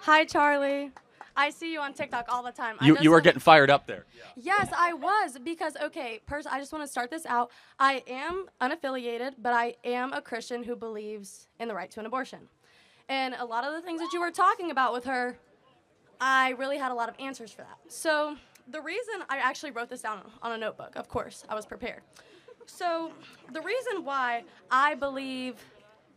Hi, Charlie. I see you on TikTok all the time. You were getting fired up there. Yes, I was because okay, I just want to start this out. I am unaffiliated, but I am a Christian who believes in the right to an abortion. And a lot of the things that you were talking about with her, I really had a lot of answers for that. So the reason I actually wrote this down on a notebook, of course, I was prepared. So the reason why I believe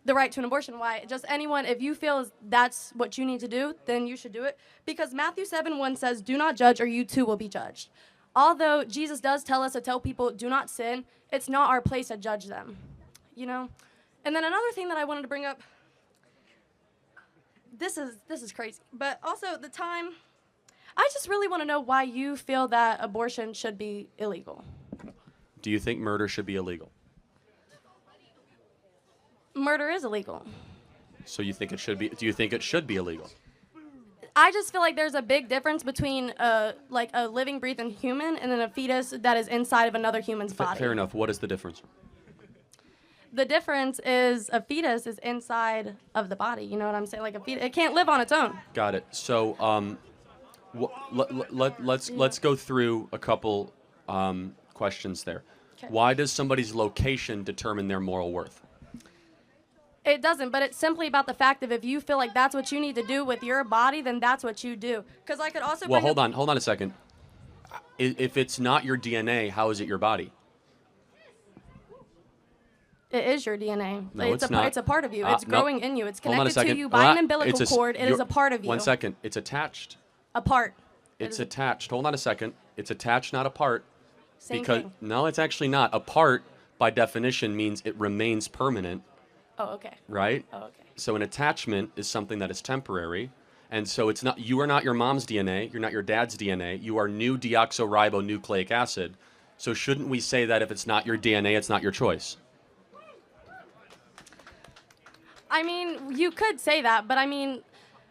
the right to an abortion, why just anyone, if you feel that's what you need to do, then you should do it. Because Matthew 7:1 says, do not judge or you too will be judged. Although Jesus does tell us to tell people, do not sin, it's not our place to judge them, you know? And then another thing that I wanted to bring up, this is crazy, but also the time, I just really want to know why you feel that abortion should be illegal. Do you think murder should be illegal? Murder is illegal. So you think it should be? Do you think it should be illegal? I just feel like there's a big difference between like a living, breathing human and then a fetus that is inside of another human's body. Fair enough. What is the difference? The difference is a fetus is inside of the body. You know what I'm saying? Like a fetus, it can't live on its own. Got it. So let's go through a couple questions there. Okay. Why does somebody's location determine their moral worth? It doesn't, but it's simply about the fact that if you feel like that's what you need to do with your body, then that's what you do. Because I could also Well, hold on a second. If it's not your DNA, how is it your body? It is your DNA. No, it's not. It's a part of you. It's no. growing in you. It's Hold on a connected to second. you by an umbilical cord. It is you're- a part of you. 1 second. It's attached. A part. It's attached. Hold on a second. It's attached, not a part. Same because thing. no, it's actually not. A part, by definition, means it remains permanent. Oh, okay. Right? Oh, okay. So an attachment is something that is temporary. And so it's not, you are not your mom's DNA, you're not your dad's DNA, you are new deoxyribonucleic acid. So shouldn't we say that if it's not your DNA, it's not your choice? I mean, you could say that, but I mean,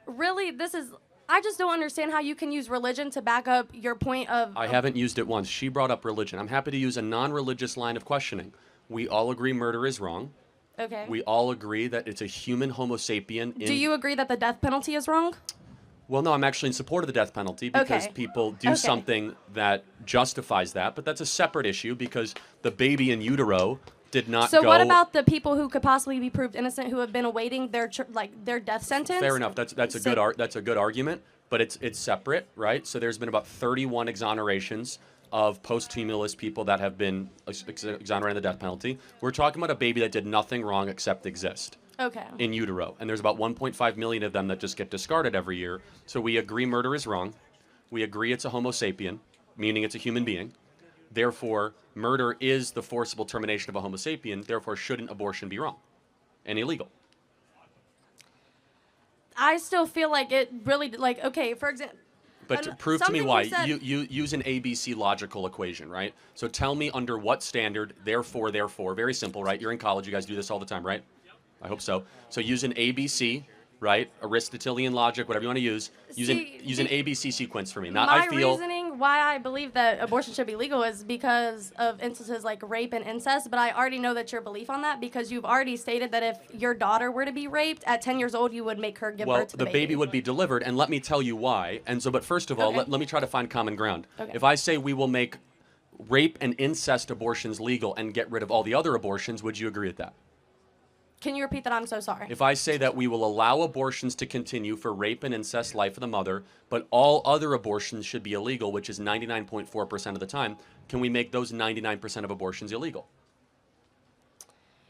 really, I just don't understand how you can use religion to back up your point of... I haven't used it once. She brought up religion. I'm happy to use a non-religious line of questioning. We all agree murder is wrong. Okay. We all agree that it's a human Homo sapien. Do you agree that the death penalty is wrong? Well, no, I'm actually in support of the death penalty because Okay. people do something that justifies that, but that's a separate issue because the baby in utero did not go... So what about the people who could possibly be proved innocent who have been awaiting their death sentence? Fair enough. That's a good argument, but it's separate, right? So there's been about 31 exonerations of posthumous people that have been exonerated of the death penalty. We're talking about a baby that did nothing wrong except exist. Okay. In utero. And there's about 1.5 million of them that just get discarded every year. So we agree murder is wrong. We agree it's a Homo sapien, meaning it's a human being. Therefore, murder is the forcible termination of a Homo sapien. Therefore, shouldn't abortion be wrong and illegal? I still feel like it really, okay, for example... But prove to me something why. you said- You use an ABC logical equation, right? So tell me under what standard, therefore, very simple, right? You're in college, you guys do this all the time, right? I hope so. So use an ABC, right? Aristotelian logic, whatever you want to use. Use an ABC sequence for me. Not My I feel. reasoning why I believe that abortion should be legal is because of instances like rape and incest, but I already know that your belief on that because you've already stated that if your daughter were to be raped at 10 years old, you would make her give birth to the baby. Well, the baby would be delivered, and let me tell you why. And so, but first of all, Okay. let me try to find common ground. Okay. If I say we will make rape and incest abortions legal and get rid of all the other abortions, would you agree with that? Can you repeat that? I'm so sorry. If I say that we will allow abortions to continue for rape and incest life of the mother, but all other abortions should be illegal, which is 99.4% of the time, can we make those 99% of abortions illegal?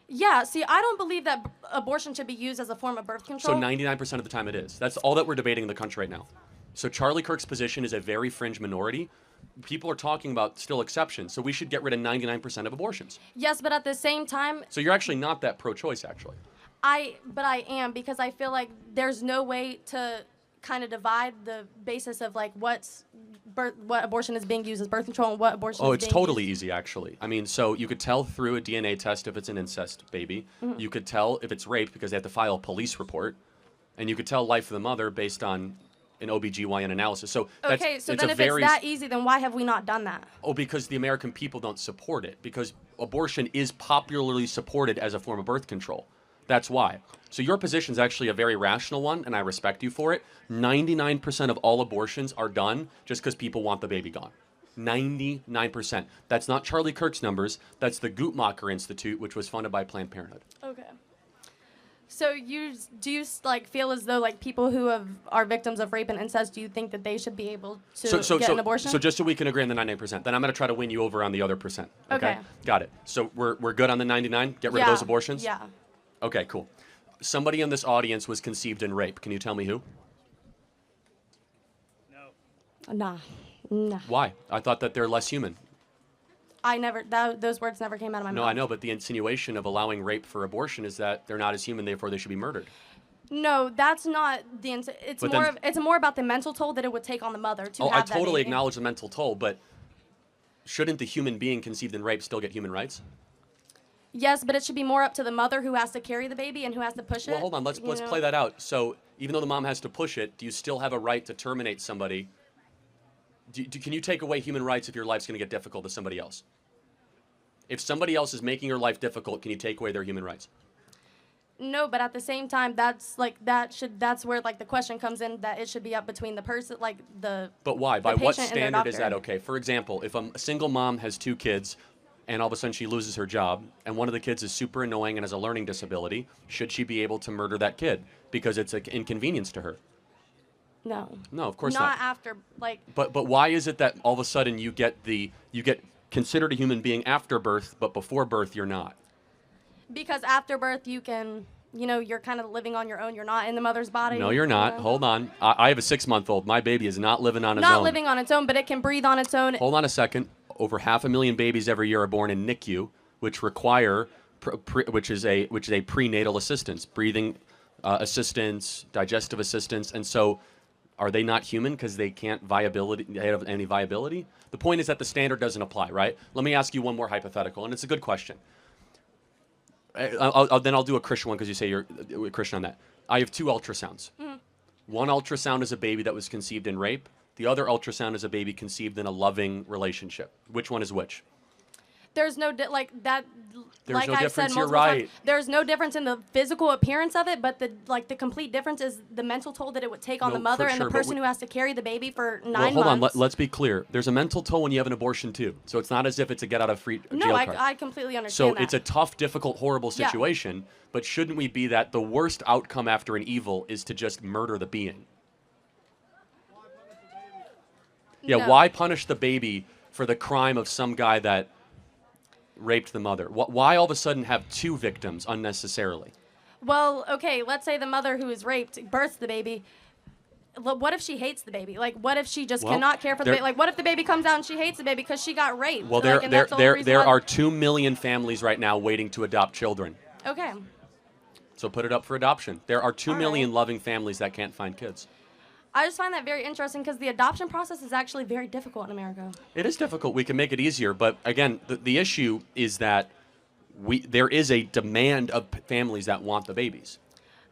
Yeah, see, I don't believe that abortion should be used as a form of birth control. So 99% of the time it is. That's all that we're debating in the country right now. So Charlie Kirk's position is a very fringe minority. People are talking about still exceptions, so we should get rid of 99% of abortions. Yes, but at the same time, So you're actually not that pro-choice, actually. I am because I feel like there's no way to kind of divide the basis of like what abortion is being used as birth control and what abortion Oh, is it's being totally used. easy, actually. I mean, so you could tell through a DNA test if it's an incest baby. Mm-hmm. You could tell if it's rape because they have to file a police report. And you could tell life of the mother based on an OBGYN analysis. So that's, Okay, so it's then a if very, it's that easy, then why have we not done that? Oh, because the American people don't support it. Because abortion is popularly supported as a form of birth control. That's why. So your position is actually a very rational one, and I respect you for it. 99% of all abortions are done just because people want the baby gone. 99%. That's not Charlie Kirk's numbers. That's the Guttmacher Institute, which was funded by Planned Parenthood. Okay. So do you like feel as though like people who are victims of rape and incest, do you think that they should be able to get an abortion? So just so we can agree on the 99%, then I'm going to try to win you over on the other percent. Okay. Got it. So we're good on the 99. Get rid of those abortions. Yeah. Okay. Cool. Somebody in this audience was conceived in rape. Can you tell me who? Nah. Why? I thought that they're less human. Those words never came out of my mouth. No, I know, but the insinuation of allowing rape for abortion is that they're not as human, therefore they should be murdered. No, that's not the. It's more about the mental toll that it would take on the mother to have that baby. I totally acknowledge the mental toll, but shouldn't the human being conceived in rape still get human rights? Yes, but it should be more up to the mother who has to carry the baby and who has to push it. Well, hold on. Let's play that out. So even though the mom has to push it, do you still have a right to terminate somebody? Can you take away human rights if your life's going to get difficult to somebody else? If somebody else is making your life difficult, can you take away their human rights? No, but at the same time, that's where like the question comes in, that it should be up between the person, like the. But why? By what standard is that doctor. okay? For example, if a single mom has 2 kids, and all of a sudden she loses her job, and one of the kids is super annoying and has a learning disability, should she be able to murder that kid because it's an inconvenience to her? No. No, of course not. Not after, like. But why is it that all of a sudden you get considered a human being after birth, but before birth you're not? Because after birth you can, you're kind of living on your own. You're not in the mother's body. No, you're not. Hold on. I have a 6-month-old. My baby is not living on its own. Not living on its own, but it can breathe on its own. Hold on a second. Over 500,000 babies every year are born in NICU, which require, which is a prenatal assistance, breathing assistance, digestive assistance, and so. Are they not human because they can't have any viability? The point is that the standard doesn't apply, right? Let me ask you one more hypothetical, and it's a good question. Then I'll do a Christian one because you say you're a Christian on that. I have 2 ultrasounds. Mm-hmm. One ultrasound is a baby that was conceived in rape. The other ultrasound is a baby conceived in a loving relationship. Which one is which? There's no like that. There's like no I've difference. Said You're multiple right. times, there's no difference in the physical appearance of it, but the complete difference is the mental toll that it would take on the mother and the person who has to carry the baby for 9 months. Hold on. Let's be clear. There's a mental toll when you have an abortion too. So it's not as if it's a get out of jail card. I completely understand that. So it's a tough, difficult, horrible situation. Yeah. But shouldn't we be that the worst outcome after an evil is to just murder the being? Yeah. No. Why punish the baby for the crime of some guy that raped the mother? Why all of a sudden have 2 victims unnecessarily? Well, okay, let's say the mother who is raped births the baby. What if she hates the baby? Like, what if she just cannot care for the baby? Like, what if the baby comes out and she hates the baby because she got raped? Well, there are 2 million families right now waiting to adopt children. Okay. So put it up for adoption. There are 2 million loving families that can't find kids. I just find that very interesting because the adoption process is actually very difficult in America. It is difficult. We can make it easier, but again, the issue is that there is a demand of families that want the babies.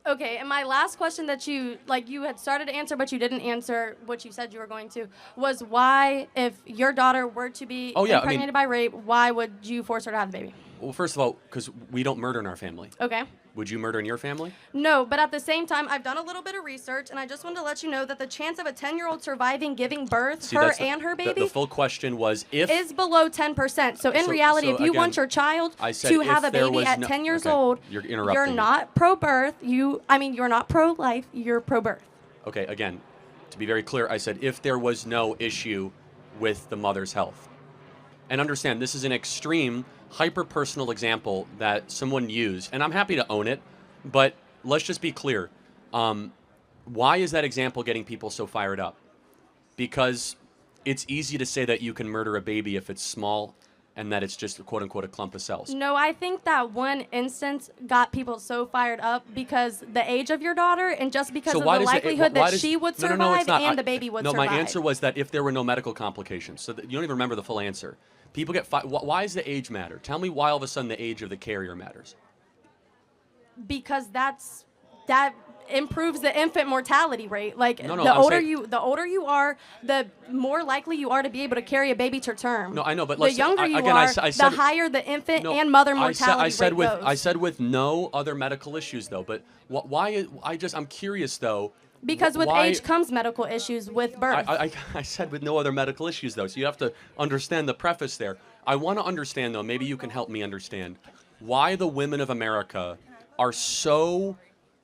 Okay, and my last question that you had started to answer, but you didn't answer what you said you were going to, was why, if your daughter were to be impregnated by rape, why would you force her to have the baby? Well, first of all, because we don't murder in our family. Okay. Would you murder in your family? No, but at the same time, I've done a little bit of research, and I just wanted to let you know that the chance of a 10-year-old surviving giving birth, and her baby, the full question was if is below 10%. So in reality, if you want your child to have a baby at 10 years old, you're not pro-birth. You're not pro-life. You're pro-birth. Okay, again, to be very clear, I said if there was no issue with the mother's health. And understand, this is an extreme, hyper-personal example that someone used, and I'm happy to own it, but let's just be clear. Why is that example getting people so fired up? Because it's easy to say that you can murder a baby if it's small and that it's just, quote-unquote, a clump of cells. No, I think that one instance got people so fired up because the age of your daughter and just because of the likelihood that she would survive and the baby would survive. No, my answer was that if there were no medical complications. So you don't even remember the full answer. People get why does the age matter? Tell me why all of a sudden the age of the carrier matters. Because that improves the infant mortality rate. Like No, the I'm older saying- the older you are, the more likely you are to be able to carry a baby to term. No, I know, but the listen, younger you again, are, I said, the higher the infant no, and mother I said- mortality rate goes. I said with no other medical issues though. But why? I'm curious though. Because with why, age comes medical issues with birth. I said with no other medical issues though. So you have to understand the preface there. I want to understand though. Maybe you can help me understand why the women of America are so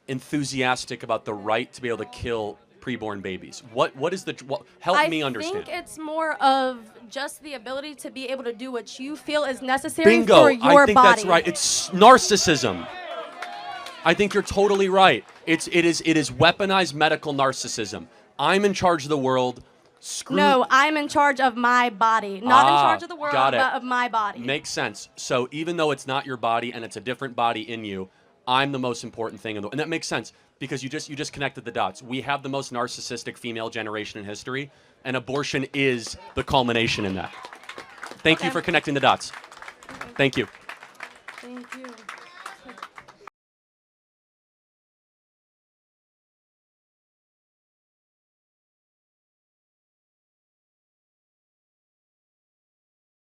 enthusiastic about the right to be able to kill preborn babies. What is the help me understand? I think it's more of just the ability to be able to do what you feel is necessary Bingo. for your I think body. that's right. It's narcissism. I think you're totally right. It is weaponized medical narcissism. I'm in charge of the world. Screw. No, I'm in charge of my body. Not in charge of the world, got it. but of my body. Makes sense. So even though it's not your body and it's a different body in you, I'm the most important thing in the world. And that makes sense because you just connected the dots. We have the most narcissistic female generation in history, and abortion is the culmination in that. Thank you for connecting the dots. Thank you. Thank you.